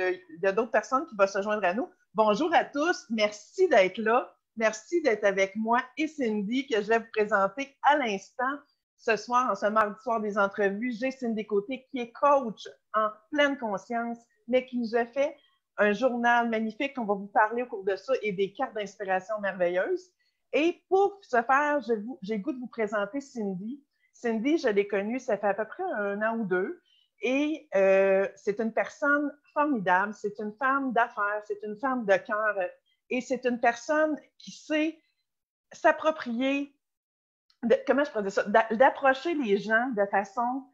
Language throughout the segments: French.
qu'il y a d'autres personnes qui vont se joindre à nous. Bonjour à tous. Merci d'être là. Merci d'être avec moi et Cindy, que je vais vous présenter à l'instant. Ce soir, en ce mardi soir des entrevues, j'ai Cindy Côté, qui est coach en pleine conscience, mais qui nous a fait un journal magnifique. On va vous parler au cours de ça et des cartes d'inspiration merveilleuses. Et pour ce faire, j'ai le goût de vous présenter Cindy. Cindy, je l'ai connue, ça fait à peu près 1 an ou 2. Et c'est une personne formidable. C'est une femme d'affaires, c'est une femme de cœur. Et c'est une personne qui sait s'approprier, comment je pourrais dire ça, d'approcher les gens de façon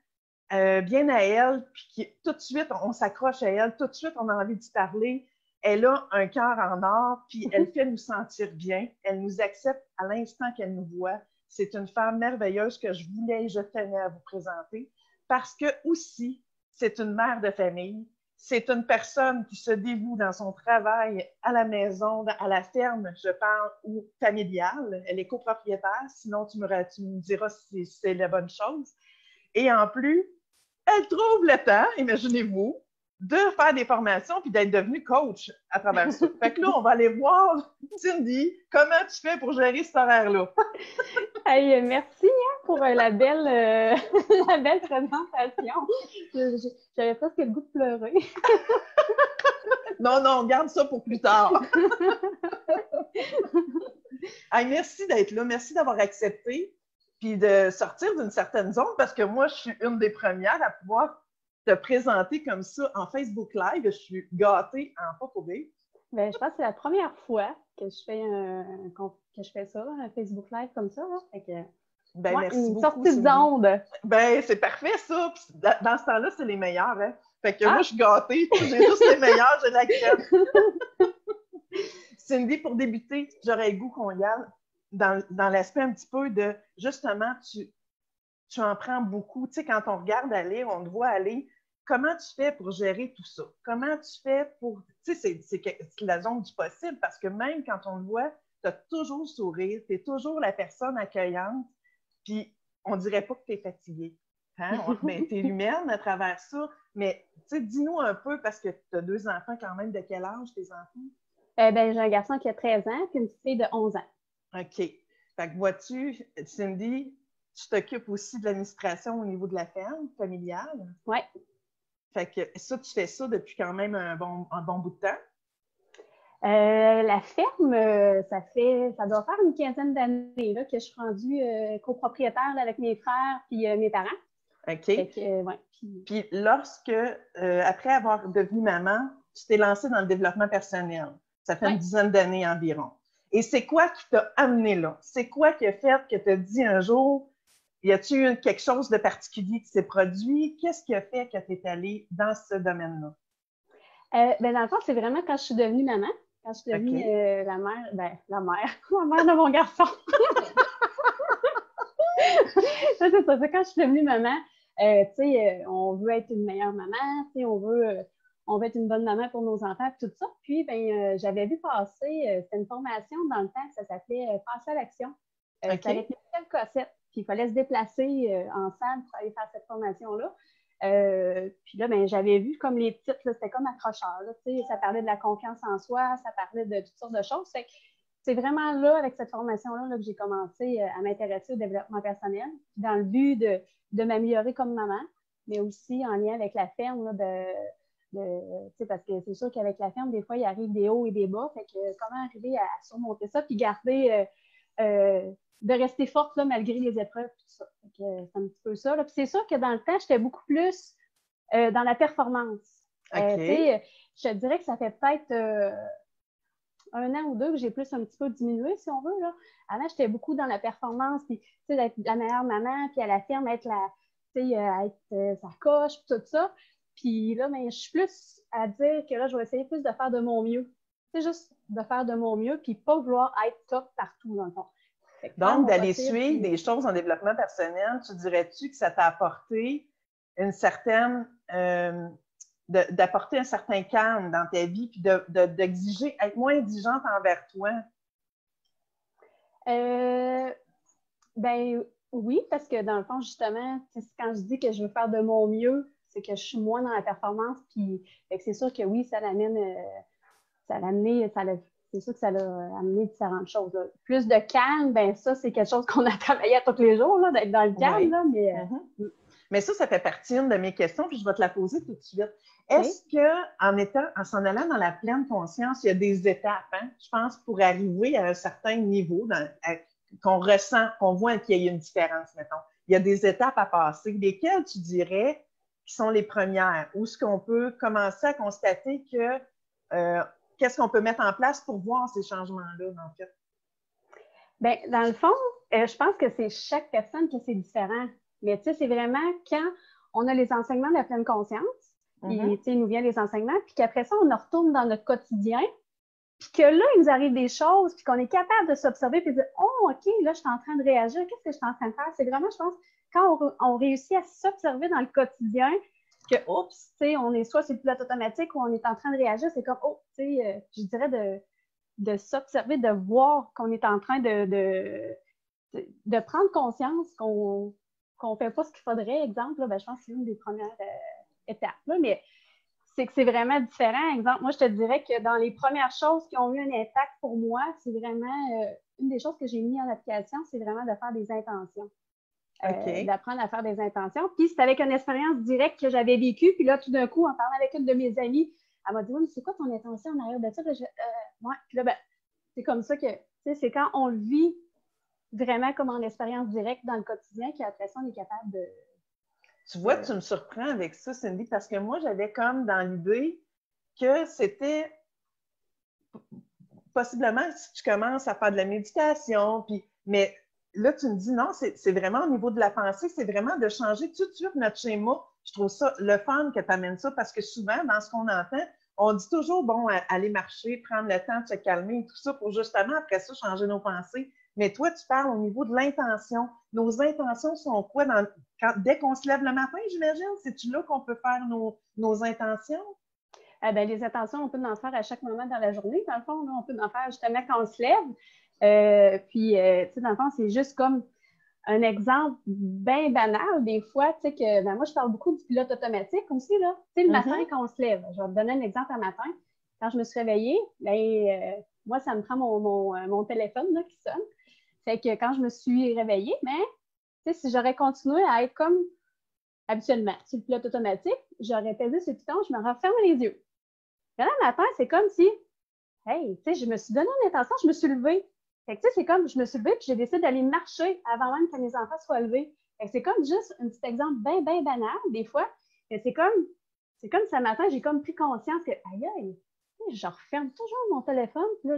bien à elle, puis tout de suite, on s'accroche à elle, tout de suite, on a envie d'y parler. Elle a un cœur en or, puis elle fait nous sentir bien. Elle nous accepte à l'instant qu'elle nous voit. C'est une femme merveilleuse que je voulais et je tenais à vous présenter parce que aussi, c'est une mère de famille. C'est une personne qui se dévoue dans son travail à la maison, à la ferme, je parle, ou familiale. Elle est copropriétaire, sinon tu me diras si c'est la bonne chose. Et en plus, elle trouve le temps, imaginez-vous, de faire des formations puis d'être devenue coach à travers ça. Fait que là, on va aller voir, Cindy, comment tu fais pour gérer cet horaire-là? Hey, merci pour la belle, la belle présentation. J'avais presque le goût de pleurer. Non, on garde ça pour plus tard. Hey, merci d'être là, merci d'avoir accepté puis de sortir d'une certaine zone parce que moi, je suis une des premières à pouvoir te présenter comme ça en Facebook Live. Je suis gâtée en pas pour rire. Ben, je pense que c'est la première fois que je fais ça, un Facebook Live comme ça. Là. Fait que, ben, merci une beaucoup, sortie d'onde. Ben, c'est parfait, ça. Dans ce temps-là, c'est les meilleurs. Hein? Fait que moi, je suis gâtée. J'ai juste les meilleurs, je l'accepte. Cindy, pour débuter, j'aurais le goût qu'on y aille dans l'aspect un petit peu de, justement, tu en prends beaucoup. Tu sais, quand on regarde aller, on te voit aller, comment tu fais pour gérer tout ça? Comment tu fais pour... Tu sais, c'est la zone du possible parce que même quand on te voit, tu as toujours le sourire, tu es toujours la personne accueillante, puis on dirait pas que tu es fatiguée. Hein? Ben, tu es humaine à travers ça, mais tu sais, dis-nous un peu, parce que tu as 2 enfants quand même, de quel âge tes enfants? Ben, j'ai un garçon qui a 13 ans et une petite fille de 11 ans. OK. Fait que vois-tu, Cindy, tu t'occupes aussi de l'administration au niveau de la ferme familiale? Oui. Fait que ça, tu fais ça depuis quand même un bon bout de temps? La ferme, ça doit faire une quinzaine d'années là, que je suis rendue copropriétaire là, avec mes frères et mes parents. OK. Fait que, ouais. Puis lorsque, après avoir devenu maman, tu t'es lancée dans le développement personnel. Ça fait une dizaine d'années environ. Et c'est quoi qui t'a amené là? C'est quoi qui a fait que tu as dit un jour, y a-t-il eu quelque chose de particulier qui s'est produit? Qu'est-ce qui a fait que tu es allée dans ce domaine-là? Ben, dans le fond, c'est vraiment quand je suis devenue maman, quand je suis devenue la mère la mère de mon garçon. Ça, c'est ça. Quand je suis devenue maman, tu sais, on veut être une meilleure maman, tu sais, on veut être une bonne maman pour nos enfants, tout ça. Puis, ben, j'avais vu passer, c'était une formation dans le temps, ça s'appelait Passer à l'action. C'était avec Michel Cossette. Puis, il fallait se déplacer en salle pour aller faire cette formation-là. Puis là, ben, j'avais vu comme les titres, c'était comme accrocheur. Là, ça parlait de la confiance en soi, ça parlait de toutes sortes de choses. Fait que c'est vraiment là, avec cette formation-là, là, que j'ai commencé à m'intéresser au développement personnel, dans le but de m'améliorer comme maman, mais aussi en lien avec la ferme, là, parce que c'est sûr qu'avec la ferme, des fois, il arrive des hauts et des bas. Fait que comment arriver à surmonter ça, puis garder de rester forte là, malgré les épreuves, tout ça. C'est un petit peu ça. Là. Puis c'est sûr que dans le temps, j'étais beaucoup plus dans la performance. Je te dirais que ça fait peut-être 1 an ou 2 que j'ai plus un petit peu diminué, si on veut. Là. Avant, j'étais beaucoup dans la performance, puis d'être la meilleure maman, puis à la ferme, être sa coche, puis tout ça. Puis là, ben, je suis plus à dire que là, je vais essayer plus de faire de mon mieux. C'est juste de faire de mon mieux, puis pas vouloir être top partout, dans le fond. Donc, d'aller suivre des choses en développement personnel, tu dirais-tu que ça t'a apporté une certaine... d'apporter un certain calme dans ta vie, puis d'exiger, être moins exigeante envers toi? Ben oui, parce que dans le fond, justement, quand je dis que je veux faire de mon mieux, c'est que je suis moins dans la performance. Puis c'est sûr que oui, ça l'amène, c'est sûr que ça l'a amené différentes choses. Là. Plus de calme, ben ça, c'est quelque chose qu'on a travaillé à tous les jours, là, d'être dans le calme, là, mais... Mais ça fait partie d'une de mes questions, puis je vais te la poser tout de suite. Est-ce en s'en allant dans la pleine conscience, il y a des étapes, hein, je pense, pour arriver à un certain niveau qu'on ressent, qu'on voit qu'il y a une différence, mettons. Il y a des étapes à passer. Lesquelles, tu dirais, qui sont les premières? Où est-ce qu'on peut commencer à constater que qu'est-ce qu'on peut mettre en place pour voir ces changements-là, en fait? Bien, dans le fond, je pense que c'est chaque personne que c'est différent. Mais tu sais, c'est vraiment quand on a les enseignements de la pleine conscience, puis tu sais, il nous vient les enseignements, puis qu'après ça, on retourne dans notre quotidien, puis que là, il nous arrive des choses, puis qu'on est capable de s'observer, puis de dire, oh, OK, là, je suis en train de réagir, qu'est-ce que je suis en train de faire? C'est vraiment, je pense, quand on réussit à s'observer dans le quotidien, que, oups, tu sais, on est soit sur le pilote automatique ou on est en train de réagir, c'est comme, oh, tu sais, je dirais de s'observer, de voir qu'on est en train de prendre conscience qu'on ne fait pas ce qu'il faudrait, exemple, là, ben, je pense que c'est une des premières étapes. Là, mais c'est que c'est vraiment différent. Exemple, moi, je te dirais que dans les premières choses qui ont eu un impact pour moi, c'est vraiment une des choses que j'ai mis en application, c'est vraiment de faire des intentions. D'apprendre à faire des intentions. Puis c'est avec une expérience directe que j'avais vécue. Puis là, tout d'un coup, en parlant avec une de mes amies, elle m'a dit, oui, mais c'est quoi ton intention en arrière de ça? Ouais. Puis là, ben, c'est comme ça que, tu sais, c'est quand on le vit vraiment comme en expérience directe dans le quotidien qu'après ça, on est capable de... Tu vois, tu me surprends avec ça, Cindy, parce que moi, j'avais comme dans l'idée que c'était possiblement si tu commences à faire de la méditation, mais là, tu me dis non, c'est vraiment au niveau de la pensée, c'est vraiment de changer tout de suite notre schéma. Je trouve ça le fun que tu amènes ça parce que souvent, dans ce qu'on entend, on dit toujours, bon, aller marcher, prendre le temps de se calmer et tout ça pour justement, après ça, changer nos pensées. Mais toi, tu parles au niveau de l'intention. Nos intentions sont quoi dès qu'on se lève le matin, j'imagine? C'est-tu là qu'on peut faire nos intentions? Ben, les intentions, on peut en faire à chaque moment dans la journée. Dans le fond, là, on peut en faire justement quand on se lève. Puis, tu sais, dans le fond, c'est juste comme un exemple bien banal. Des fois, tu sais, que ben, moi, je parle beaucoup du pilote automatique aussi, là. Tu sais, le matin, quand on se lève, je vais te donner un exemple un matin. Quand je me suis réveillée, ben, moi, ça me prend mon téléphone là, qui sonne. Fait que quand je me suis réveillée, ben, tu sais, si j'aurais continué à être comme habituellement sur le pilote automatique, j'aurais pesé sur le piton, je me referme les yeux. Et là, le matin, c'est comme si, hey, tu sais, je me suis donné une intention, je me suis levée. Fait que, tu sais, c'est comme, je me suis levée puis j'ai décidé d'aller marcher avant même que mes enfants soient levés. Fait que c'est comme juste un petit exemple bien, bien banal, des fois. Mais c'est comme ce matin, j'ai comme pris conscience que, aïe, aïe, je referme toujours mon téléphone, puis là,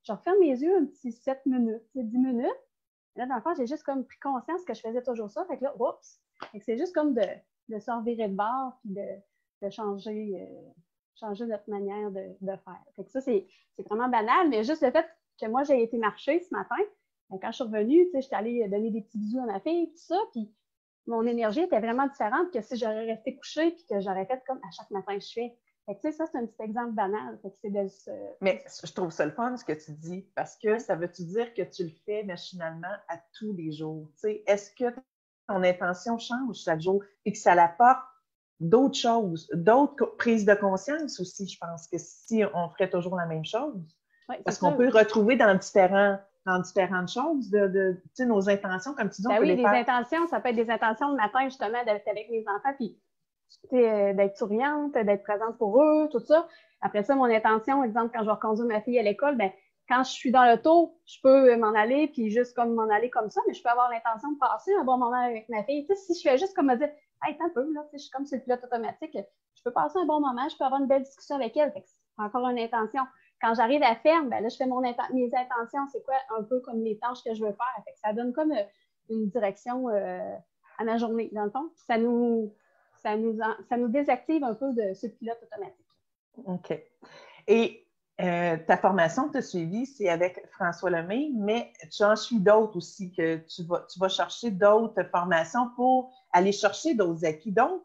je referme mes yeux un petit 7 minutes, 10 minutes. Et là, dans le fond, j'ai juste comme pris conscience que je faisais toujours ça. Fait que là, oups! Fait que c'est juste comme de se revirer de bord puis de changer notre manière de faire. Fait que ça, c'est vraiment banal, mais juste le fait que moi, j'ai été marcher ce matin, quand je suis revenue, tu sais, j'étais allée donner des petits bisous à ma fille, tout ça, puis mon énergie était vraiment différente que si j'aurais resté couchée puis que j'aurais fait comme à chaque matin je fais. Fait que, tu sais, ça, c'est un petit exemple banal. Fait que c'est Mais je trouve ça le fun, ce que tu dis, parce que ça veut-tu dire que tu le fais machinalement à tous les jours? Tu sais, est-ce que ton intention change chaque jour et que ça apporte d'autres choses, d'autres prises de conscience aussi, je pense, que si on ferait toujours la même chose? Parce qu'on peut retrouver dans différentes choses nos intentions, comme tu dis, on peut oui, les faire. Intentions, ça peut être des intentions le matin, justement, d'être avec mes enfants, puis d'être souriante, d'être présente pour eux, tout ça. Après ça, mon intention, exemple, quand je vais reconduire ma fille à l'école, ben, quand je suis dans l'auto, je peux m'en aller, puis juste comme m'en aller comme ça, mais je peux avoir l'intention de passer un bon moment avec ma fille. Tu sais, si je fais juste comme me dire, hey, t'as un peu, là, je suis comme sur le pilote automatique, je peux passer un bon moment, je peux avoir une belle discussion avec elle. Fait que c'est encore une intention. Quand j'arrive à la ferme, ben là, je fais mes intentions, c'est quoi, un peu comme les tâches que je veux faire. Fait que ça donne comme une direction à ma journée, dans le fond. Ça nous désactive un peu de ce pilote automatique. OK. Et ta formation que tu as suivie, c'est avec François Lemay, mais tu en suis d'autres aussi, que tu vas chercher d'autres formations pour aller chercher d'autres acquis. Donc,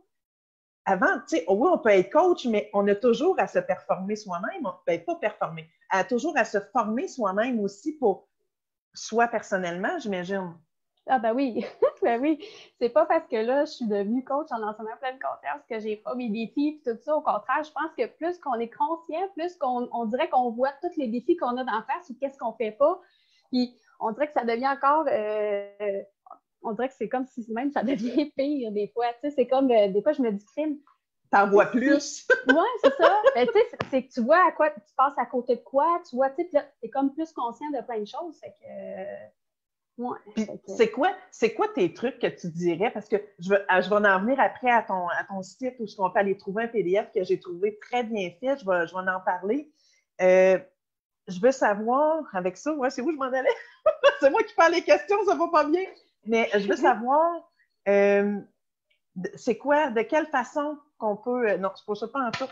avant, tu sais, oui, on peut être coach, mais on a toujours à se performer soi-même. On ne peut pas performer. Toujours à se former soi-même aussi pour soi personnellement, j'imagine. Ah ben oui, ben oui. C'est pas parce que là, je suis devenue coach en enseignement pleine conscience que j'ai pas mes défis et tout ça. Au contraire, je pense que plus qu'on est conscient, plus qu'on dirait qu'on voit tous les défis qu'on a d'en face ou qu'est-ce qu'on fait pas. Puis on dirait que ça devient encore on dirait que c'est comme si même ça devient pire des fois. Tu sais, c'est comme des fois je me dis crime. T'en vois plus. Oui, c'est ça. Ben, tu sais, c'est que tu vois à quoi tu passes à côté de quoi, tu vois, tu sais, t'es comme plus conscient de plein de choses. Fait que ouais, Puis fait que, c'est quoi tes trucs que tu dirais? Parce que je vais en venir après à ton site où on peut aller trouver un PDF que j'ai trouvé très bien fait. Je vais en parler. Je veux savoir, avec ça, ouais, c'est où je m'en allais? C'est moi qui parle les questions, ça va pas bien. Mais je veux savoir, c'est quoi, de quelle façon qu'on peut. Non, je ne pose pas en tout.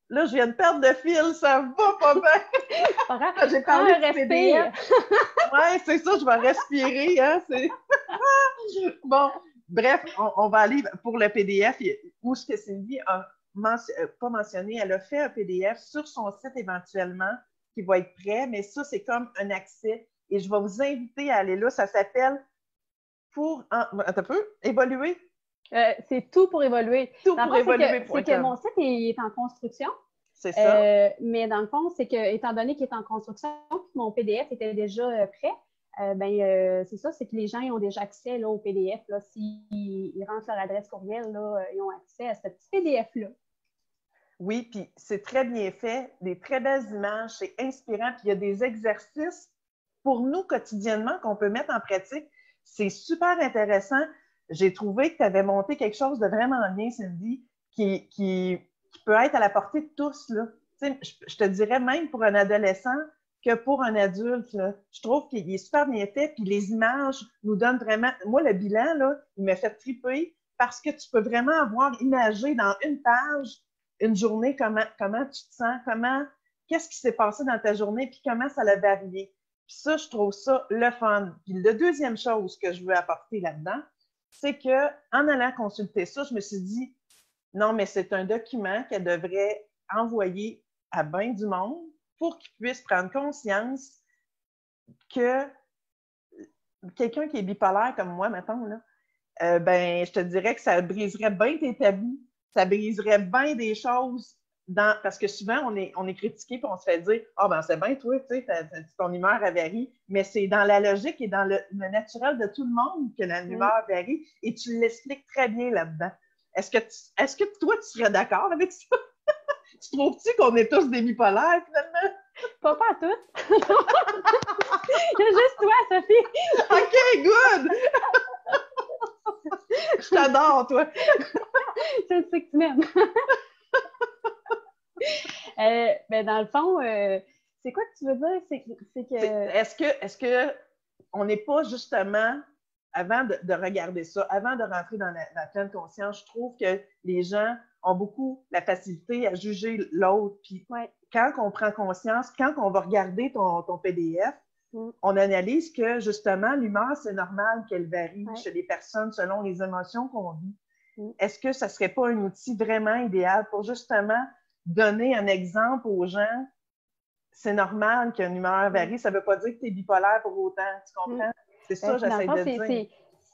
Là, je viens de perdre de fil, ça va pas bien. J'ai parlé de PDF. Oui, c'est ça, je vais respirer. Hein, bon, bref, on va aller pour le PDF. Où ce que Cindy a pas mentionné, elle a fait un PDF sur son site éventuellement qui va être prêt, mais ça, c'est comme un accès. Et je vais vous inviter à aller là. Ça s'appelle Attends un peu, évoluer. C'est tout pour évoluer. Tout pour évoluer. C'est que mon site est en construction. C'est ça. Mais dans le fond, c'est que, étant donné qu'il est en construction, mon PDF était déjà prêt, c'est ça, c'est que les gens ils ont déjà accès là, au PDF. S'ils rentrent leur adresse courriel, là, ils ont accès à ce petit PDF-là. Oui, puis c'est très bien fait, des très belles images, c'est inspirant, puis il y a des exercices pour nous quotidiennement qu'on peut mettre en pratique. C'est super intéressant. J'ai trouvé que tu avais monté quelque chose de vraiment bien, Cindy, qui peut être à la portée de tous. Là. Je te dirais même pour un adolescent que pour un adulte. Là. Je trouve qu'il est super bien fait, puis les images nous donnent vraiment... Moi, le bilan, là, il m'a fait triper parce que tu peux vraiment avoir imagé dans une page une journée, comment tu te sens, qu'est-ce qui s'est passé dans ta journée, puis comment ça l'a varié. Puis ça, je trouve ça le fun. Puis la deuxième chose que je veux apporter là-dedans, c'est qu'en allant consulter ça, je me suis dit, non, mais c'est un document qu'elle devrait envoyer à bien du monde pour qu'ils puissent prendre conscience que quelqu'un qui est bipolaire comme moi, mettons, là, je te dirais que ça briserait bien tes tabous, ça briserait bien des choses. Parce que souvent, on est critiqué et on se fait dire « Ah, ben c'est bien, toi, tu sais, ton humeur varie. » Mais c'est dans la logique et dans le naturel de tout le monde que l'humeur varie. Et tu l'expliques très bien là-dedans. Est-ce que toi, tu serais d'accord avec ça? Tu trouves-tu qu'on est tous des bipolaires, finalement? Pas tous. Il y a juste toi, Sophie. OK, good! Je t'adore, toi! Je sais que tu m'aimes. Dans le fond, c'est quoi que tu veux dire? C'est que... Est-ce que on n'est pas justement, avant de regarder ça, avant de rentrer dans la pleine conscience, je trouve que les gens ont beaucoup la facilité à juger l'autre. Puis quand on prend conscience, quand on va regarder ton PDF, on analyse que justement, l'humeur, c'est normal qu'elle varie chez les personnes selon les émotions qu'on vit. Est-ce que ça ne serait pas un outil vraiment idéal pour justement donner un exemple aux gens? C'est normal qu'une humeur varie. Ça ne veut pas dire que tu es bipolaire pour autant. Tu comprends? C'est ça que j'essaie de dire.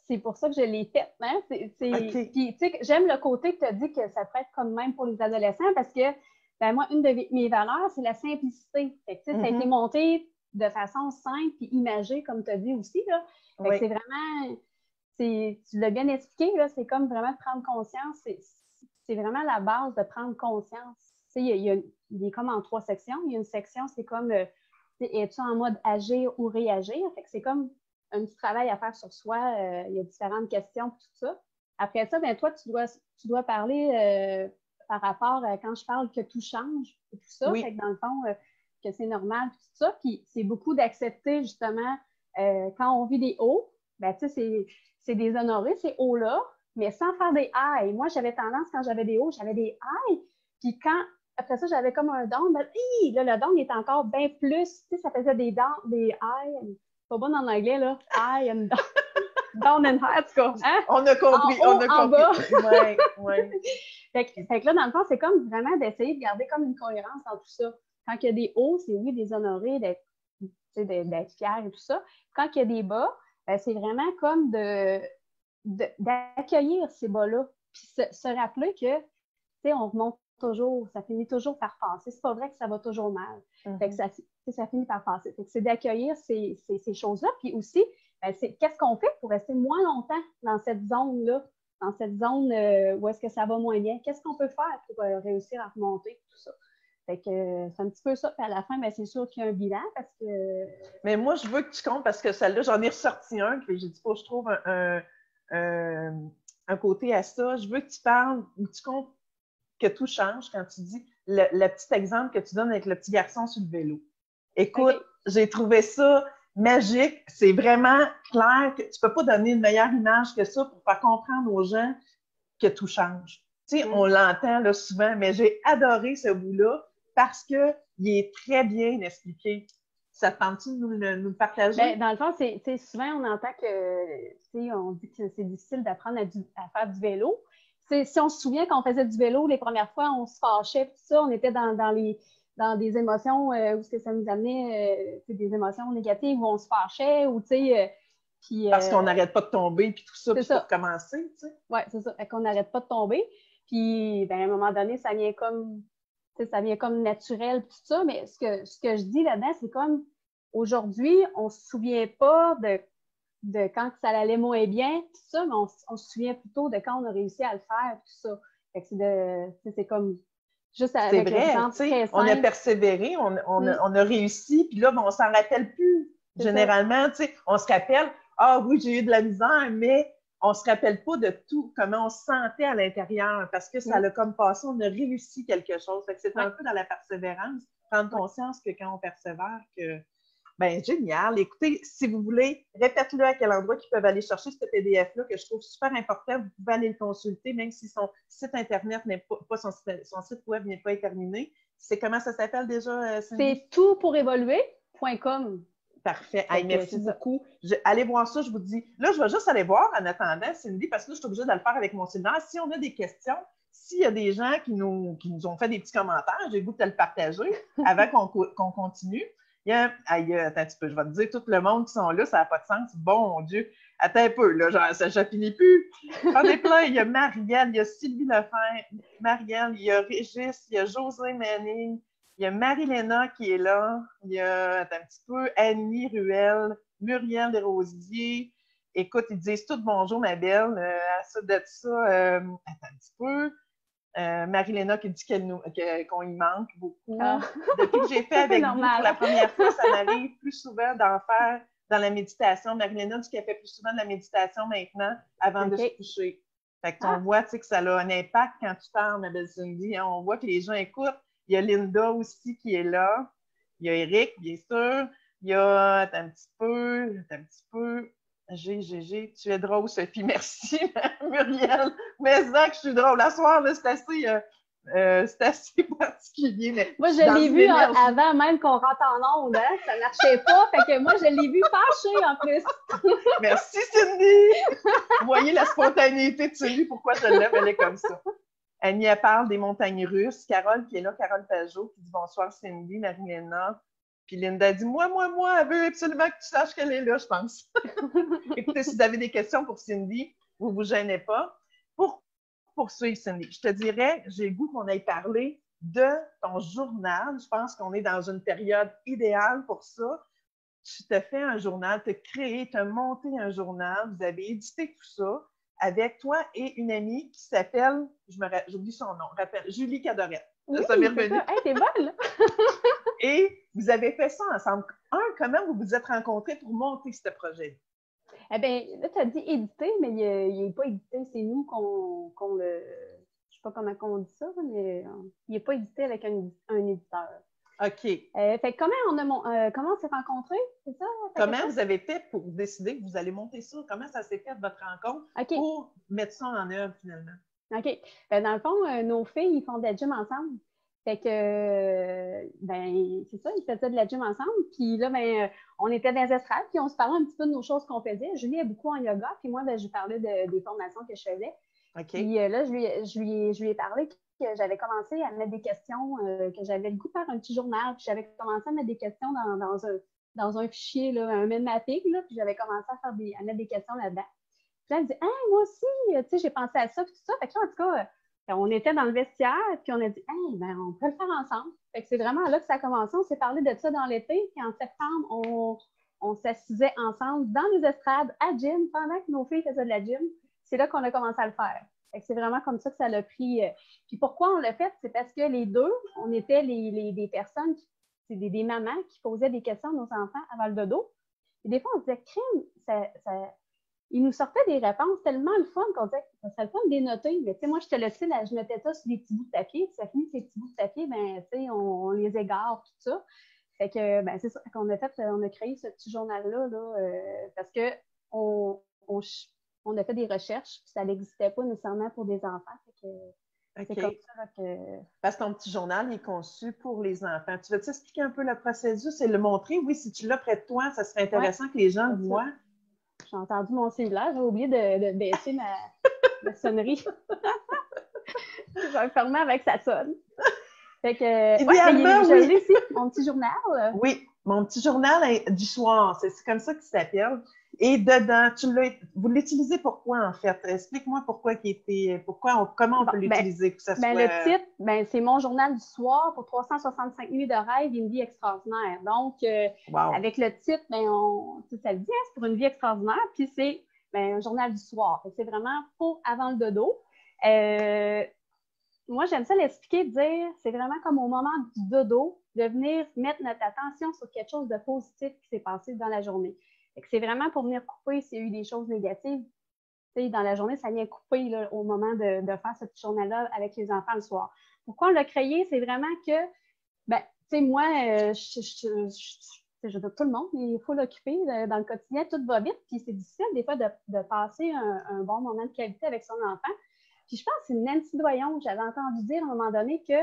C'est pour ça que je l'ai faite. Hein? Okay. Puis, tu sais, j'aime le côté que tu as dit que ça peut être comme même pour les adolescents parce que moi, une de mes valeurs, c'est la simplicité. Fait que, ça a été monté de façon simple et imagée, comme tu as dit aussi. Là. Fait que c'est vraiment... Tu l'as bien expliqué, là, c'est comme vraiment de prendre conscience. C'est vraiment la base de prendre conscience. Il est comme en 3 sections. Il y a une section, c'est comme es-tu en mode agir ou réagir? Fait que c'est comme un petit travail à faire sur soi. Il y a différentes questions tout ça. Après ça, toi, tu dois parler par rapport à quand je parle que tout change et tout ça. Fait que dans le fond, que c'est normal tout ça. Puis c'est beaucoup d'accepter justement quand on vit des hauts, tu sais, c'est des honorés, ces hauts-là, mais sans faire des highs. Moi, j'avais tendance, quand j'avais des hauts, j'avais des highs. Puis après ça, j'avais comme un down. Là, le down est encore bien plus. Tu sais, ça faisait des downs, des highs. Pas bon en anglais, là. High and down. Down and high, en tout cas. Hein? On a compris. En haut, en bas. Oui. Fait que là, dans le fond, c'est comme vraiment d'essayer de garder comme une cohérence dans tout ça. Quand il y a des hauts, c'est oui, des honorés, d'être fiers et tout ça. Quand il y a des bas, c'est vraiment comme d'accueillir ces bas-là, puis se rappeler que, tu sais, on remonte toujours, ça finit toujours par passer. C'est pas vrai que ça va toujours mal. Fait que ça finit par passer. Fait que c'est d'accueillir ces choses-là, puis aussi, c'est qu'est-ce qu'on fait pour rester moins longtemps dans cette zone-là, dans cette zone où est-ce que ça va moins bien? Qu'est-ce qu'on peut faire pour réussir à remonter tout ça? Fait que c'est un petit peu ça. Puis à la fin, c'est sûr qu'il y a un bilan parce que. Mais moi, je veux que tu comptes parce que celle-là, j'en ai ressorti un, puis j'ai dit, faut que je trouve un côté à ça. Je veux que tu parles, tu comptes que tout change quand tu dis le petit exemple que tu donnes avec le petit garçon sur le vélo. Écoute, j'ai trouvé ça magique. C'est vraiment clair que tu peux pas donner une meilleure image que ça pour faire comprendre aux gens que tout change. Tu sais, on l'entend là, souvent, mais j'ai adoré ce bout-là parce qu'il est très bien expliqué. Ça te tente-tu de nous le partager? Dans le fond, souvent, on entend que, on dit que c'est difficile d'apprendre à faire du vélo. Si on se souvient quand on faisait du vélo, les premières fois, on se fâchait, tout ça, on était dans des émotions où ça nous amenait des émotions négatives, où on se fâchait, ou parce qu'on n'arrête pas de tomber, puis tout ça, puis pour commencer, tu sais. Oui, c'est ça. Qu'on n'arrête pas de tomber. Puis, à un moment donné, ça vient comme naturel, tout ça. Mais ce que je dis là-dedans, c'est comme aujourd'hui, on ne se souvient pas de quand ça allait moins bien, tout ça, mais on se souvient plutôt de quand on a réussi à le faire, tout ça. Fait que c'est comme juste avec l'exemple très simple. On a persévéré, on a réussi, puis là, on ne s'en rappelle plus. Généralement, on se rappelle, ah oui, j'ai eu de la misère, mais on ne se rappelle pas de tout, comment on se sentait à l'intérieur, parce que ça l'a comme passé, on a réussi quelque chose. Fait que c'est un peu dans la persévérance, prendre conscience que quand on persévère, que ben génial. Écoutez, si vous voulez, répète-le à quel endroit ils peuvent aller chercher ce PDF-là que je trouve super important. Vous pouvez aller le consulter, même si son site Internet n'est pas son site web n'est pas terminé. C'est comment ça s'appelle déjà, Cindy? C'est toutpourévoluer.com. Parfait. Hey, merci beaucoup. Allez voir ça, je vous dis. Là, je vais juste aller voir en attendant, Cindy, parce que là, je suis obligée de le faire avec mon cellulaire. Si on a des questions, s'il y a des gens qui nous ont fait des petits commentaires, j'ai le goût de te le partager avant qu'on continue. Attends un petit peu, je vais te dire, tout le monde qui sont là, ça n'a pas de sens. Bon Dieu, attends un peu, là, genre, ça ne finit plus. J'en ai plein. Il y a Marielle, il y a Sylvie Lefebvre, Marielle, il y a Régis, il y a José Manning, il y a Marie-Léna qui est là, il y a, attends un petit peu, Annie Ruel, Muriel Desrosiers. Écoute, ils disent tout bonjour, ma belle. À ça, attends un petit peu. Marie-Léna qui dit qu'on y manque beaucoup. Ah. Depuis que j'ai fait avec vous pour la première fois, ça m'arrive plus souvent d'en faire dans la méditation. Marie-Léna dit qu'elle fait plus souvent de la méditation maintenant avant de se coucher. Fait que on voit que ça a un impact quand tu parles, ma belle Cindy. On voit que les gens écoutent. Il y a Linda aussi qui est là. Il y a Eric, bien sûr. Il y a, attends un petit peu. Tu es drôle, Sophie. Merci, Muriel. Mais ça, que je suis drôle. La soir, là, c'est assez particulier. Mais moi, je l'ai vu avant même qu'on rentre en onde. Hein? Ça ne marchait pas. Fait que moi, je l'ai vu fâché en plus. Merci, Cindy. Vous voyez la spontanéité de Cindy, pourquoi je l'aime, elle est comme ça. Annie, elle parle des montagnes russes. Carole qui est là, Carole Pajot, qui dit bonsoir, Cindy, Marie-Léna. Puis Linda dit moi, elle veut absolument que tu saches qu'elle est là, je pense. Écoutez, si vous avez des questions pour Cindy, vous ne vous gênez pas. Pour poursuivre, Cindy, je te dirais, j'ai le goût qu'on aille parler de ton journal. Je pense qu'on est dans une période idéale pour ça. Tu te fais un journal, tu as créé, tu as monté un journal, vous avez édité tout ça avec toi et une amie qui s'appelle, j'oublie son nom, Julie Cadorette. Oui, ça m'est revenu. Hey, t'es bonne! Et vous avez fait ça ensemble. Comment vous vous êtes rencontrés pour monter ce projet? Eh bien, là, tu as dit éditer, mais il n'est pas édité. C'est nous qu'on le... Je ne sais pas comment on dit ça, mais il n'est pas édité avec un éditeur. OK. Fait comment on s'est rencontrés, c'est ça? Comment vous avez fait pour décider que vous allez monter ça? Comment ça s'est fait, votre rencontre, pour mettre ça en œuvre, finalement? OK. Dans le fond, nos filles, ils font de la gym ensemble. Fait que, c'est ça, ils faisaient de la gym ensemble. Puis là, on était dans les estrades, puis on se parlait un petit peu de nos choses qu'on faisait. Julie est beaucoup en yoga, puis moi, je lui parlais des formations que je faisais. OK. Puis là, je lui ai parlé que j'avais commencé à mettre des questions, que j'avais le goût de faire un petit journal, puis j'avais commencé à mettre des questions dans dans un fichier, là, un mind mapping, là, puis j'avais commencé à mettre des questions là-dedans. Puis là, elle dit « Hey, moi aussi, tu sais, j'ai pensé à ça, puis tout ça. » Fait que là, en tout cas, on était dans le vestiaire, puis on a dit « Hey, ben, on peut le faire ensemble. » Fait que c'est vraiment là que ça a commencé. On s'est parlé de ça dans l'été, puis en septembre, on s'assisait ensemble dans les estrades à gym pendant que nos filles faisaient de la gym. C'est là qu'on a commencé à le faire. Fait que c'est vraiment comme ça que ça l'a pris. Puis pourquoi on l'a fait? C'est parce que les deux, on était des personnes, c'est des mamans qui posaient des questions à nos enfants avant le dodo. Et des fois, on se disait, crime, ils nous sortaient des réponses tellement le fun qu'on disait, ça serait le fun de les noter. Mais tu sais, moi, j'étais le style, je notais ça sur des petits bouts de papier. Puis ça finit ces petits bouts de papier, ben, tu sais, on les égare, tout ça. Fait que, ben, c'est ça qu'on a fait, on a créé ce petit journal-là, parce que on a fait des recherches, puis ça n'existait pas nécessairement pour des enfants. Fait que c'est comme ça là, que... Parce que ton petit journal est conçu pour les enfants. Tu veux-tu expliquer un peu la procédure? C'est le montrer? Oui, si tu l'as près de toi, ça serait intéressant que les gens le voient. J'ai entendu mon cellulaire, j'ai oublié de baisser ma sonnerie. Je vais fermer avec ça sonne. Fait que, idéalement, je l'ai ici, mon petit journal. Oui, mon petit journal du soir, c'est comme ça qu'il s'appelle. Et dedans, vous l'utilisez pourquoi, en fait? Explique-moi comment on peut l'utiliser pour que ça soit... Le titre, c'est mon journal du soir pour 365 nuits de rêve et une vie extraordinaire. Donc, avec le titre, ça le dit, c'est pour une vie extraordinaire, puis c'est un journal du soir. C'est vraiment pour avant le dodo. Moi, j'aime ça l'expliquer, dire, c'est vraiment comme au moment du dodo, de venir mettre notre attention sur quelque chose de positif qui s'est passé dans la journée. C'est vraiment pour venir couper s'il y a eu des choses négatives. T'sais, dans la journée, ça vient couper là, au moment de faire ce petit journal-là avec les enfants le soir. Pourquoi on l'a créé? C'est vraiment que, moi, je veux dire, tout le monde, il faut l'occuper dans le quotidien, tout va vite, puis c'est difficile des fois de passer un bon moment de qualité avec son enfant. Puis je pense que c'est Nancy Doyon, j'avais entendu dire à un moment donné que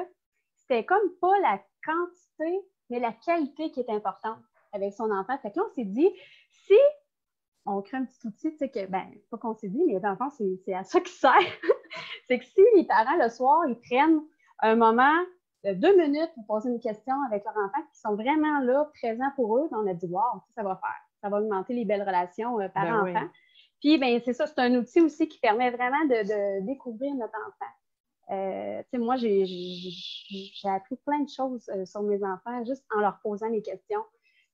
c'était comme pas la quantité, mais la qualité qui est importante avec son enfant. Fait que là, on s'est dit, si on crée un petit outil, tu sais que, pas qu'on s'est dit, mais dans le fond, c'est à ça qui sert. C'est que si les parents, le soir, ils prennent un moment de 2 minutes pour poser une question avec leur enfant, qui sont vraiment là, présents pour eux, on a dit, wow, ça va faire. Ça va augmenter les belles relations parents-enfants. Puis, c'est ça, c'est un outil aussi qui permet vraiment de découvrir notre enfant. Moi, j'ai appris plein de choses sur mes enfants juste en leur posant les questions.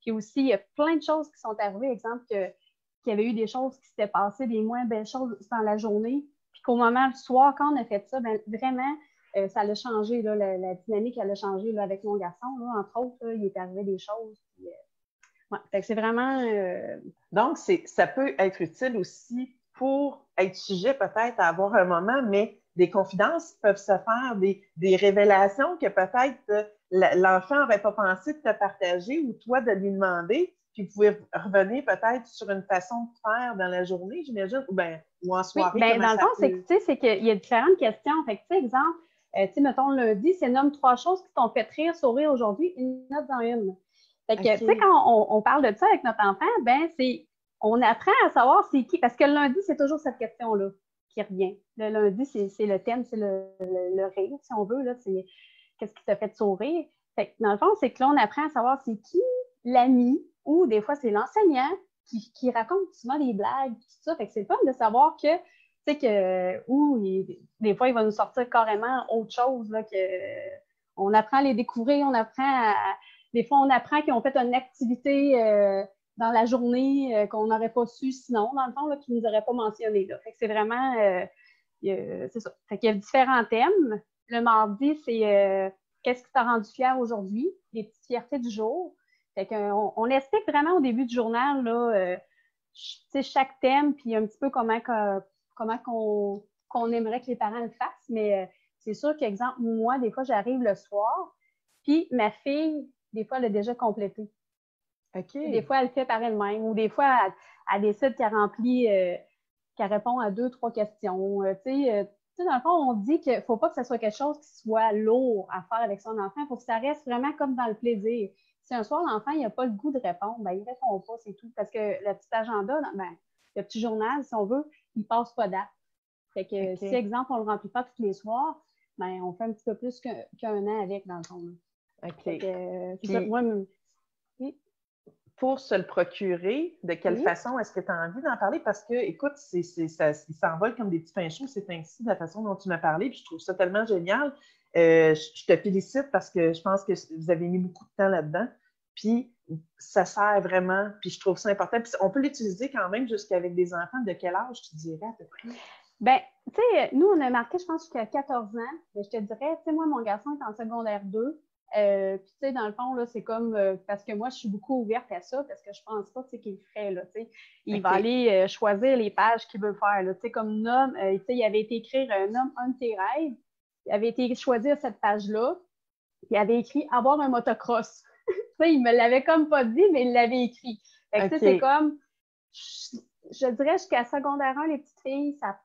Puis aussi, il y a plein de choses qui sont arrivées. Exemple, qu'il y avait eu des choses qui s'étaient passées, des moins belles choses dans la journée. Puis qu'au moment du soir, quand on a fait ça, vraiment, ça a changé. Là, la dynamique, elle a changé là, avec mon garçon. Là, entre autres, là, il est arrivé des choses. Puis, fait que c'est vraiment... Donc, ça peut être utile aussi pour être sujet peut-être à avoir un moment, mais des confidences peuvent se faire, des révélations que peut-être l'enfant n'aurait pas pensé de te partager ou toi de lui demander, puis vous pouvez revenir peut-être sur une façon de faire dans la journée, j'imagine, ou en soirée. Oui, dans le fond, c'est qu'il y a différentes questions. Fait que, exemple, mettons lundi, c'est nomme 3 choses qui t'ont fait rire, sourire aujourd'hui, une note dans une. Fait que, quand on parle de ça avec notre enfant, on apprend à savoir c'est qui. Parce que le lundi, c'est toujours cette question-là qui revient. Le lundi, c'est le thème, c'est le rire, si on veut. Là, c'est qu'est-ce qui t'a fait sourire. Fait que, dans le fond, c'est que là, on apprend à savoir c'est qui l'ami ou des fois, c'est l'enseignant qui raconte souvent des blagues, tout ça. Fait que c'est le fun de savoir que, des fois, il va nous sortir carrément autre chose, là, on apprend à les découvrir, des fois, on apprend qu'ils ont fait une activité dans la journée qu'on n'aurait pas su sinon, dans le fond, là, qu'ils ne nous auraient pas mentionné. Là. Fait que c'est vraiment... c'est ça. Fait qu'il y a différents thèmes. Le mardi, c'est qu'est-ce qui t'a rendu fier aujourd'hui? Les petites fiertés du jour. Fait qu'on explique vraiment au début du journal, là, chaque thème, puis un petit peu comment qu'on aimerait que les parents le fassent. Mais c'est sûr qu'exemple, moi, des fois, j'arrive le soir, puis ma fille, des fois, elle a déjà complété. Okay. Des fois, elle le fait par elle-même. Ou des fois, elle décide qu'elle remplit, qu'elle répond à 2-3 questions. Dans le fond, on dit qu'il ne faut pas que ce soit quelque chose qui soit lourd à faire avec son enfant. Il faut que ça reste vraiment comme dans le plaisir. Si un soir, l'enfant n'a pas le goût de répondre, il ne répond pas, c'est tout. Parce que le petit agenda, le petit journal, si on veut, il ne passe pas date. Fait que si, exemple, on ne le remplit pas tous les soirs, on fait un petit peu plus qu'un an avec, dans le fond. OK. C'est ça. Moi, oui. pour se le procurer, de quelle façon est-ce que tu as envie d'en parler? Parce que, écoute, ça, il s'envole comme des petits pains chauds, c'est ainsi de la façon dont tu m'as parlé, puis je trouve ça tellement génial. Je te félicite parce que je pense que vous avez mis beaucoup de temps là-dedans, puis ça sert vraiment, puis je trouve ça important. Puis on peut l'utiliser quand même jusqu'avec des enfants. De quel âge, tu dirais, à peu près? Bien, tu sais, nous, on a marqué, je pense, jusqu'à 14 ans. Mais je te dirais, tu sais, moi, mon garçon est en secondaire 2. Puis, tu sais, dans le fond, là, c'est comme, parce que moi, je suis beaucoup ouverte à ça, parce que je pense pas, tu sais, qu'il le ferait, là, tu sais. Il va aller choisir les pages qu'il veut faire, là. Tu sais, comme Nom, tu sais, il avait été écrire Nomme un de tes rêves. Il avait été choisir cette page-là. Il avait écrit avoir un motocross. Tu sais, il me l'avait comme pas dit, mais il l'avait écrit. Fait que, tu sais, c'est comme, je dirais jusqu'à secondaire 1, les petites filles, ça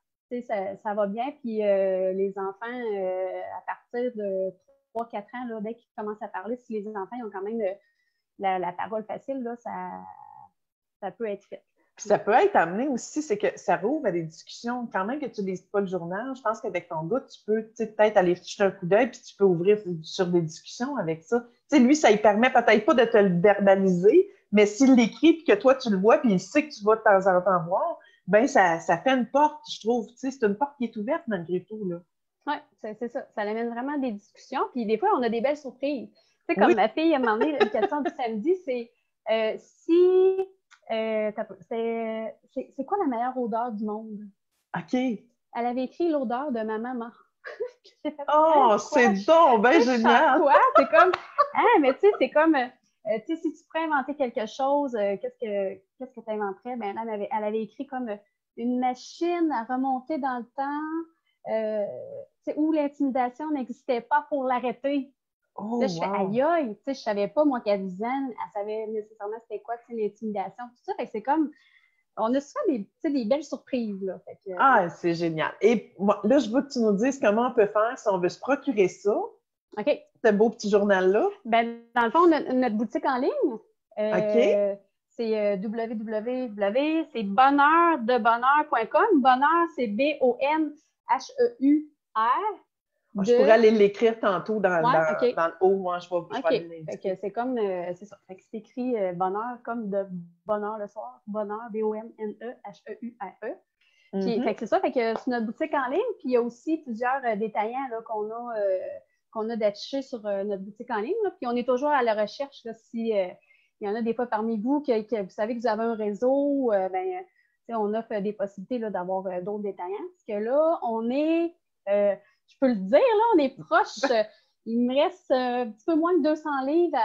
va bien. Puis les enfants, à partir de 3-4 ans, là, dès qu'ils commencent à parler, si les enfants ils ont quand même la parole facile, là, ça peut être fait. Puis ça peut être amené aussi, c'est que ça rouvre à des discussions. Quand même que tu ne lises pas le journal, je pense qu'avec ton gars, tu peux peut-être aller jeter un coup d'œil, puis tu peux ouvrir sur des discussions avec ça. Tu sais, lui, ça lui permet peut-être pas de te le verbaliser, mais s'il l'écrit, puis que toi, tu le vois, puis il sait que tu vas de temps en temps voir, ben ça fait une porte, je trouve. Tu sais, c'est une porte qui est ouverte malgré tout, là. Oui, c'est ça. Ça amène vraiment des discussions. Puis des fois, on a des belles surprises. Tu sais, comme ma fille m'a demandé une question du samedi, c'est c'est quoi la meilleure odeur du monde? OK. Elle avait écrit l'odeur de ma maman. Oh, c'est donc bien génial! Quoi? C'est comme, mais tu sais, c'est comme, tu sais, si tu pourrais inventer quelque chose, qu'est-ce que tu inventerais? Ben, elle avait écrit comme une machine à remonter dans le temps, où l'intimidation n'existait pas pour l'arrêter. Oh, là, je fais aïe aïe, tu sais, je savais pas, moi, qu'à 10 ans, elle savait nécessairement c'était quoi, l'intimidation, tout ça. Fait que c'est comme, on a souvent des belles surprises, là. Fait que, ah, c'est génial. Et moi, là, je veux que tu nous dises comment on peut faire si on veut se procurer ça. OK. Ce beau petit journal-là. Ben, dans le fond, notre boutique en ligne, OK. c'est www, c'est bonheurdebonheur.com. Bonheur, c'est Bonheur. Je pourrais aller l'écrire tantôt dans okay. le haut. Moi, je vais aller l'indiquer. C'est comme, c'est ça. Fait que c'est écrit bonheur comme de bonheur le soir. Bonheur, Bonneheure. Puis, fait que c'est ça. Fait que c'est notre boutique en ligne. Puis, il y a aussi plusieurs détaillants là, qu'on a d'affichés sur notre boutique en ligne. Là. Puis, on est toujours à la recherche là, si il y en a des fois parmi vous que vous savez que vous avez un réseau, ben, on offre des possibilités là, d'avoir d'autres détaillants. Parce que là, on est, je peux le dire, là, on est proche. Il me reste un petit peu moins de 200 livres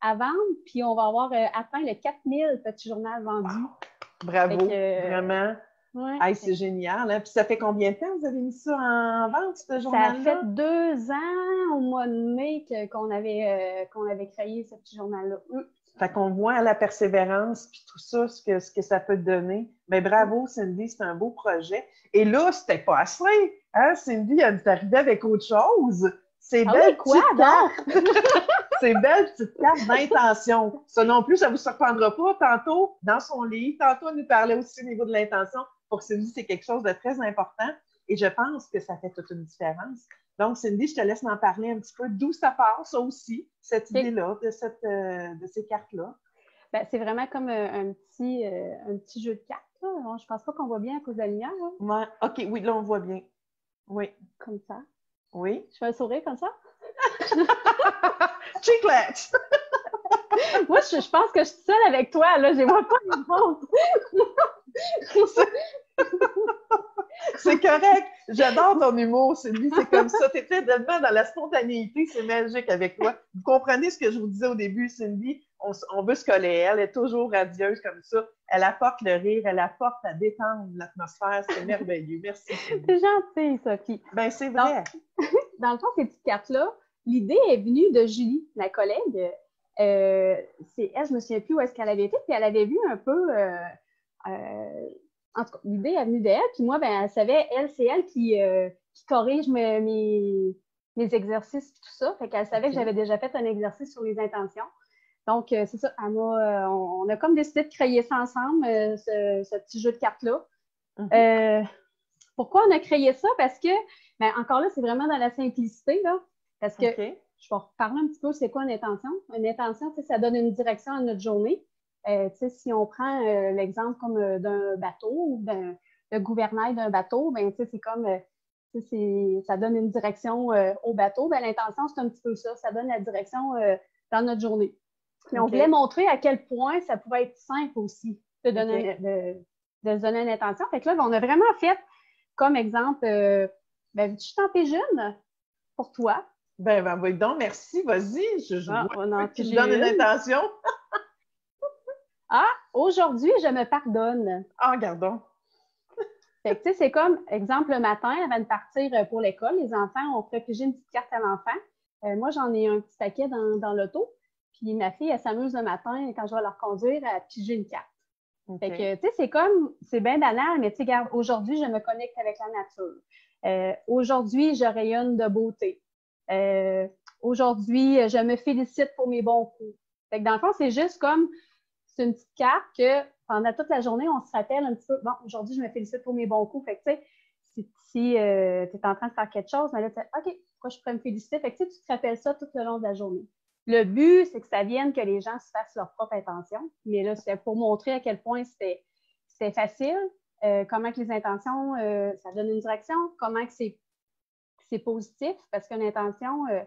à vendre, puis on va avoir atteint le 4000 petit journal vendu. Wow. Bravo, vraiment. Ouais, hey, c'est génial. Hein? Puis ça fait combien de temps que vous avez mis ça en vente, ce journal-là? Ça fait 2 ans, au mois de mai, qu'on avait créé ce petit journal-là. Fait qu'on voit la persévérance puis tout ça, ce que ça peut te donner. Mais bravo, Cindy, c'est un beau projet. Et là, c'était pas assez. Hein, Cindy, elle est arrivée avec autre chose. C'est belle petite carte. C'est belle petite carte d'intention. Ça non plus, ça ne vous surprendra pas. Tantôt, dans son livre, tantôt, elle nous parlait aussi au niveau de l'intention. Pour Cindy, c'est quelque chose de très important. Et je pense que ça fait toute une différence. Donc, Cindy, je te laisse m'en parler un petit peu. D'où ça part, ça aussi, cette idée-là, de ces cartes-là? Ben, c'est vraiment comme un petit jeu de cartes. Là. Je ne pense pas qu'on voit bien à cause de la lumière. Ouais. OK, oui, là, on voit bien. Oui. Comme ça. Oui. Je fais un sourire comme ça? Chiclette! Moi, je pense que je suis seule avec toi. Là, je ne vois pas les autres. C'est correct. J'adore ton humour, Sylvie. C'est comme ça. Tu es tellement dans la spontanéité. C'est magique avec toi. Vous comprenez ce que je vous disais au début, Cindy? On veut se coller. Elle est toujours radieuse comme ça. Elle apporte le rire. Elle apporte à détendre l'atmosphère. C'est merveilleux. Merci. C'est gentil, Sophie. Ben, c'est vrai. Dans le fond, ces petites cartes-là, l'idée est venue de Julie, ma collègue. C'est elle, je ne me souviens plus où est-ce qu'elle avait été, puis elle avait vu un peu... en tout cas, l'idée est venue d'elle, puis moi, ben, elle savait, c'est elle qui corrige mes exercices et tout ça. Fait qu'elle savait que j'avais déjà fait un exercice sur les intentions. Donc, c'est ça, on a comme décidé de créer ça ensemble, ce petit jeu de cartes-là. Pourquoi on a créé ça? Parce que, ben, encore là, c'est vraiment dans la simplicité, là. Parce que, je vais reparler un petit peu, c'est quoi une intention? Une intention, ça donne une direction à notre journée. Tu sais, si on prend l'exemple comme d'un bateau ou le gouvernail d'un bateau, ben, tu sais, c'est comme, ça donne une direction au bateau. Ben, l'intention, c'est un petit peu ça. Ça donne la direction dans notre journée. Mais on voulait montrer à quel point ça pouvait être simple aussi de se donner une intention. Fait que là, ben, on a vraiment fait comme exemple, ben, tu t'en fais jeune pour toi. Ben, oui, donc, merci, vas-y. Tu me donnes une intention. Ah, aujourd'hui, je me pardonne. Ah, regardons. Fait que, tu sais, c'est comme, exemple, le matin, avant de partir pour l'école, les enfants ont fait piger une petite carte à l'enfant. Moi, j'en ai un petit paquet dans l'auto. Puis ma fille, elle s'amuse le matin, quand je vais la reconduire, à piger une carte. Fait que, tu sais, c'est bien banal, mais tu sais, regarde, aujourd'hui, je me connecte avec la nature. Aujourd'hui, je rayonne de beauté. Aujourd'hui, je me félicite pour mes bons coups. Fait que dans le fond, c'est juste comme, c'est une petite carte que pendant toute la journée, on se rappelle un petit peu, bon, aujourd'hui, je me félicite pour mes bons coups. Fait que, tu sais, si tu es en train de faire quelque chose, mais là, tu sais, OK, pourquoi je pourrais me féliciter? Fait que, tu sais, tu te rappelles ça tout le long de la journée. Le but, c'est que ça vienne que les gens se fassent leur propre intention. Mais là, c'était pour montrer à quel point c'était facile, comment que les intentions, ça donne une direction, comment que c'est positif, parce qu'une intention, il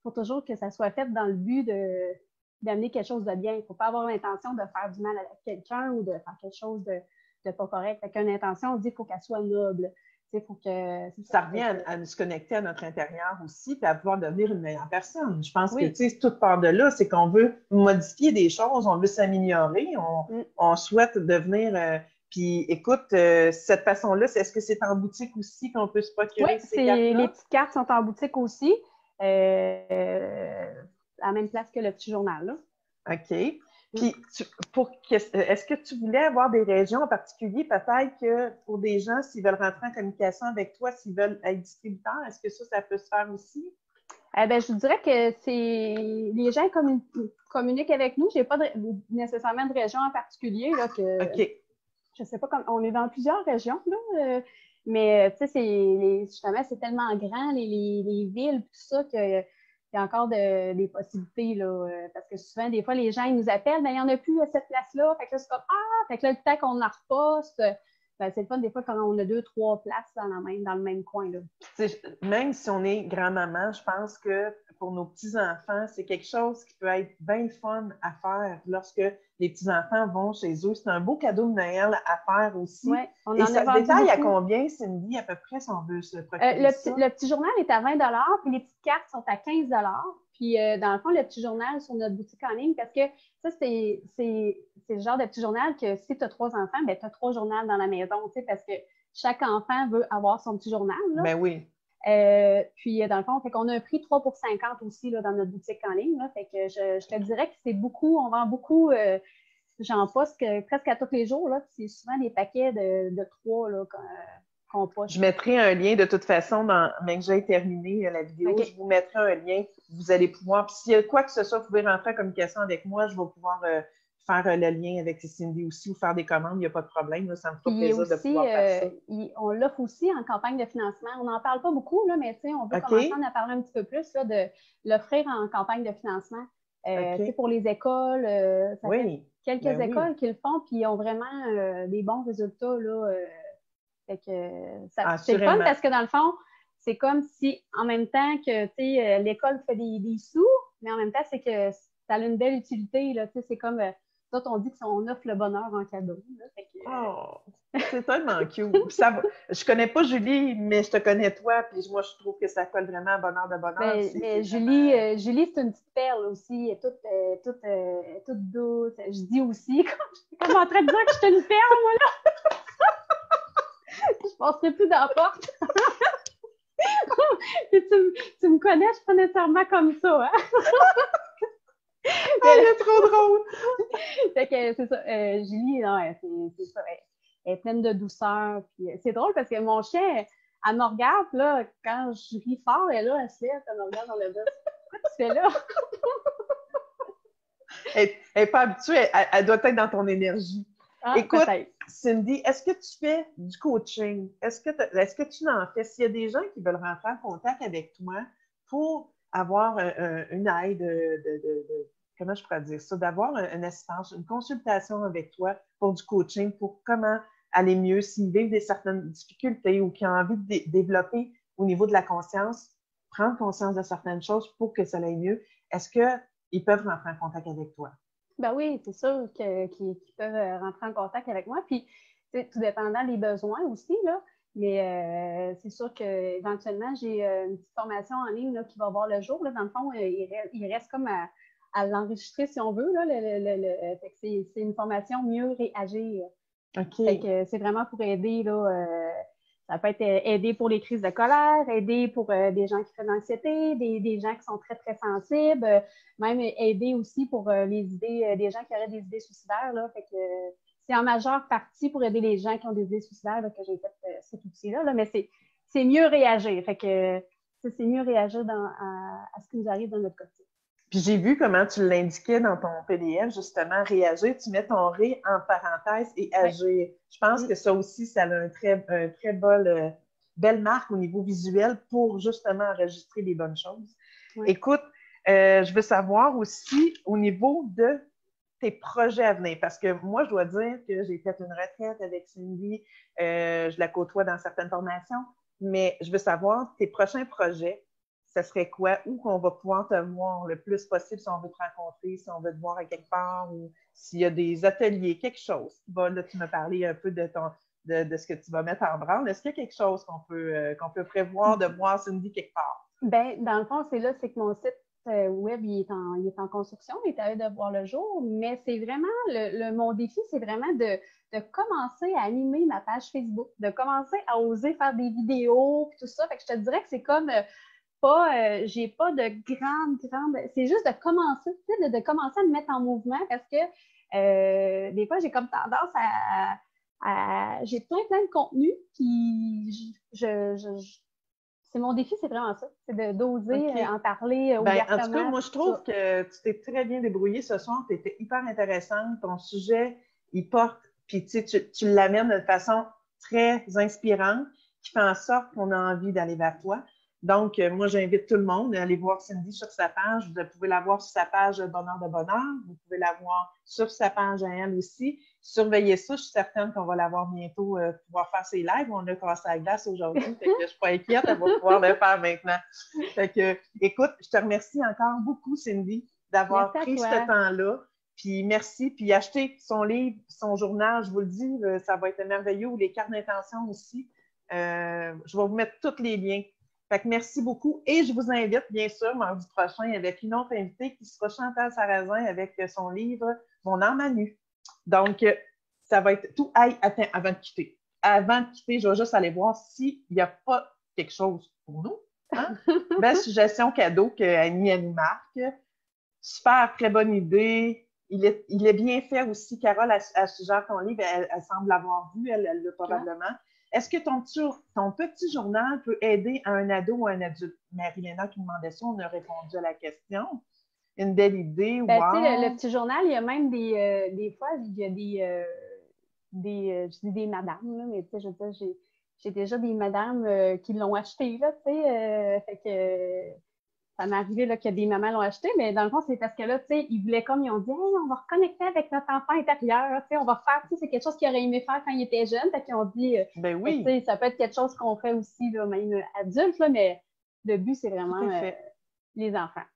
faut toujours que ça soit fait dans le but d'amener quelque chose de bien. Il ne faut pas avoir l'intention de faire du mal à quelqu'un ou de faire quelque chose de pas correct. Fait qu'une intention, on dit qu'il faut qu'elle soit noble. Faut que, ça revient à se connecter à notre intérieur aussi, puis à pouvoir devenir une meilleure personne. Je pense que, tu sais, toute part de là, c'est qu'on veut modifier des choses, on veut s'améliorer, on souhaite devenir... puis, écoute, cette façon-là, est-ce que c'est en boutique aussi qu'on peut se procurer ces cartes-là? Les petites cartes sont en boutique aussi, à la même place que le petit journal, là. OK. Puis, est-ce que tu voulais avoir des régions en particulier, peut-être que pour des gens, s'ils veulent rentrer en communication avec toi, s'ils veulent être distributeurs, est-ce que ça peut se faire aussi? Ben, je dirais que les gens communiquent avec nous. Je n'ai pas nécessairement de région en particulier. Là, OK. Je ne sais pas, on est dans plusieurs régions, là, mais tu sais, justement, c'est tellement grand, les villes, tout ça, qu'il y a encore des possibilités, là, parce que souvent, des fois, les gens, ils nous appellent, mais il n'y en a plus à cette place-là. Fait que là, c'est comme, fait que là, le temps qu'on en reposte, ben, c'est le fun, des fois, quand on a 2, 3 places dans le même coin, là. Même si on est grand-maman, je pense que pour nos petits-enfants, c'est quelque chose qui peut être bien fun à faire lorsque les petits-enfants vont chez eux. C'est un beau cadeau de Noël à faire aussi. Ouais, et ça se détaille à combien, Cindy, à peu près, si on veut se procurer ça? Le petit journal est à 20 puis les petites cartes sont à 15 Puis, dans le fond, le petit journal sur notre boutique en ligne, parce que ça, c'est le genre de petit journal que si tu as 3 enfants, ben, tu as 3 journaux dans la maison, tu sais, parce que chaque enfant veut avoir son petit journal, là. Ben oui. Puis, dans le fond, fait qu'on a un prix 3 pour 50 aussi là, dans notre boutique en ligne. Là. Fait que je te dirais que c'est beaucoup, on vend beaucoup, j'en poste presque à tous les jours. Là. C'est souvent des paquets de 3 là, qu'on poste. Je mettrai un lien de toute façon, même que j'ai terminé la vidéo, je vous mettrai un lien. Vous allez pouvoir, puis s'il y a quoi que ce soit, vous pouvez rentrer en communication avec moi, je vais pouvoir faire le lien avec Cindy aussi ou faire des commandes, il n'y a pas de problème. Là, ça me fera plaisir de pouvoir faire ça. On l'offre aussi en campagne de financement. On n'en parle pas beaucoup, là, mais on veut commencer à en parler un petit peu plus, là, de l'offrir en campagne de financement. Pour les écoles, ça fait quelques écoles qui le font, puis ils ont vraiment des bons résultats. Là, fait que c'est le fun parce que dans le fond, c'est comme si en même temps que l'école fait des sous, mais en même temps, c'est que ça a une belle utilité. Là, c'est comme d'autres, on dit qu'on offre le bonheur en cadeau. Là, c'est tellement cute. Ça va. Je connais pas Julie, mais je te connais toi, puis moi, je trouve que ça colle vraiment à bonheur de bonheur. Mais Julie, c'est une petite perle aussi, elle est toute douce. Je dis aussi, comme en train de dire que je suis une perle, moi, là. Je passerai plus dans la porte. tu me connais, je suis pas nécessairement comme ça, hein? Elle est trop drôle! Fait que c'est ça. Julie, non, c'est ça. Elle est pleine de douceur. Puis, c'est drôle parce que mon chien, elle me regarde, là, quand je ris fort, elle se lève, elle me regarde dans le dos. Pourquoi tu fais là? Elle n'est pas habituée, elle doit être dans ton énergie. Écoute, Cindy, est-ce que tu fais du coaching? Est-ce que tu en fais? S'il y a des gens qui veulent rentrer en contact avec toi pour avoir une aide comment je pourrais dire ça, d'avoir un espace, une consultation avec toi pour du coaching, pour comment aller mieux, s'ils vivent certaines difficultés ou qui ont envie de développer au niveau de la conscience, prendre conscience de certaines choses pour que ça aille mieux, est-ce qu'ils peuvent rentrer en contact avec toi? Ben oui, c'est sûr qu'ils peuvent rentrer en contact avec moi. Puis, tout dépendant des besoins aussi, là. Mais c'est sûr qu'éventuellement, j'ai une petite formation en ligne là, qui va voir le jour. Là. Dans le fond, il reste comme à l'enregistrer si on veut. Là, fait que c'est une formation mieux réagir. OK. Fait que c'est vraiment pour aider, là, ça peut être aider pour les crises de colère, aider pour des gens qui font de l'anxiété, des gens qui sont très, très sensibles, même aider aussi pour les idées, des gens qui auraient des idées suicidaires, là. Fait que c'est en majeure partie pour aider les gens qui ont des idées suicidaires là, que j'ai fait cet outil-là, là, mais c'est mieux réagir. Fait que c'est mieux réagir à ce qui nous arrive dans notre quotidien. Puis j'ai vu comment tu l'indiquais dans ton PDF, justement, réagir. Tu mets ton ré en parenthèse et agir. Oui. Je pense que ça aussi, ça a un très belle marque au niveau visuel pour justement enregistrer les bonnes choses. Oui. Écoute, je veux savoir aussi au niveau de tes projets à venir, parce que moi, je dois dire que j'ai fait une retraite avec Cindy, je la côtoie dans certaines formations, mais je veux savoir tes prochains projets. Ça serait quoi? Où qu'on va pouvoir te voir le plus possible si on veut te rencontrer, si on veut te voir à quelque part ou s'il y a des ateliers, quelque chose. Là, tu m'as parlé un peu de ce que tu vas mettre en branle. Est-ce qu'il y a quelque chose qu'on peut prévoir de voir Cindy quelque part? Bien, dans le fond, c'est que mon site web, il est en construction, il est à eux de voir le jour, mais c'est vraiment, mon défi, c'est vraiment de commencer à animer ma page Facebook, de commencer à oser faire des vidéos, tout ça. Fait que je te dirais que c'est comme... j'ai pas de grande, c'est juste de commencer, de commencer à me mettre en mouvement parce que des fois, j'ai comme tendance j'ai plein de contenu, puis c'est mon défi, c'est vraiment ça, c'est d'oser en parler ouvertement. En tout cas, moi, je trouve que tu t'es très bien débrouillée ce soir, tu étais hyper intéressante, ton sujet, il porte, puis tu l'amènes de façon très inspirante, qui fait en sorte qu'on a envie d'aller vers toi. Donc, moi, j'invite tout le monde à aller voir Cindy sur sa page. Vous pouvez la voir sur sa page Bonheur de Bonheur. Vous pouvez la voir sur sa page à elle aussi. Surveillez ça. Je suis certaine qu'on va la voir bientôt pouvoir faire ses lives. On a cassé la glace aujourd'hui. Fait que je ne suis pas inquiète. Elle va pouvoir le faire maintenant. Fait que, écoute, je te remercie encore beaucoup, Cindy, d'avoir pris ce temps-là. Puis merci. Puis achetez son livre, son journal. Je vous le dis, ça va être merveilleux. Ou les cartes d'intention aussi. Je vais vous mettre tous les liens. Fait que merci beaucoup. Et je vous invite, bien sûr, mardi prochain, avec une autre invitée qui sera Chantal Sarrazin avec son livre « Mon âme à nu ». Donc, ça va être tout. Hey, attends, avant de quitter. Avant de quitter, je vais juste aller voir s'il n'y a pas quelque chose pour nous. Hein? Belle suggestion cadeau qu'Annie nous marque. Super, très bonne idée. Il est bien fait aussi. Carole, elle suggère ton livre. Elle semble l'avoir vu. Elle l'a probablement. Est-ce que ton petit journal peut aider un ado ou un adulte? Marie-Léna qui demandait ça, on a répondu à la question. Une belle idée, wow! Le petit journal, il y a même des fois, il y a je dis des madames, là, mais tu sais, je veux dire, j'ai déjà des madames qui l'ont acheté, là, tu sais, fait que ça m'est arrivé là, que des mamans l'ont acheté, mais dans le fond, c'est parce que là, tu sais, ils voulaient comme, ils ont dit, hey, on va reconnecter avec notre enfant intérieur, tu sais, on va faire, tu sais, c'est quelque chose qu'il aurait aimé faire quand il était jeune, fait qu'ils ont dit, ben oui. tu sais, ça peut être quelque chose qu'on fait aussi, là, même adulte, là, mais le but, c'est vraiment les enfants.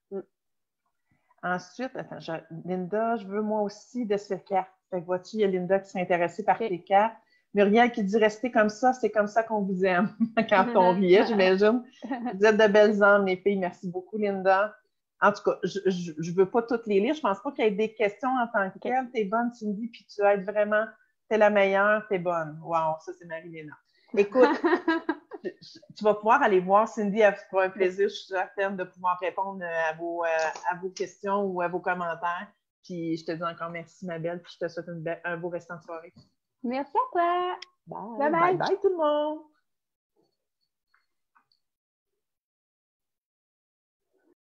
Ensuite, attends, Linda, je veux moi aussi de ces cartes. Fait que vois-tu, il y a Linda qui s'est intéressée par tes cartes. Muriel qui dit restez comme ça, c'est comme ça qu'on vous aime. Quand on riait, j'imagine. Vous êtes de belles âmes, les filles. Merci beaucoup, Linda. En tout cas, je ne veux pas toutes les lire. Je ne pense pas qu'il y ait des questions en tant que telles. T'es bonne, Cindy, puis tu vas être vraiment, t'es la meilleure, t'es bonne. Wow, ça, c'est Marie-Léna. Écoute, tu vas pouvoir aller voir Cindy, elle fera un plaisir, je suis certaine, de pouvoir répondre à vos questions ou à vos commentaires. Puis je te dis encore merci, ma belle, puis je te souhaite un beau restant de soirée. Merci à toi. Bye. Bye tout le monde.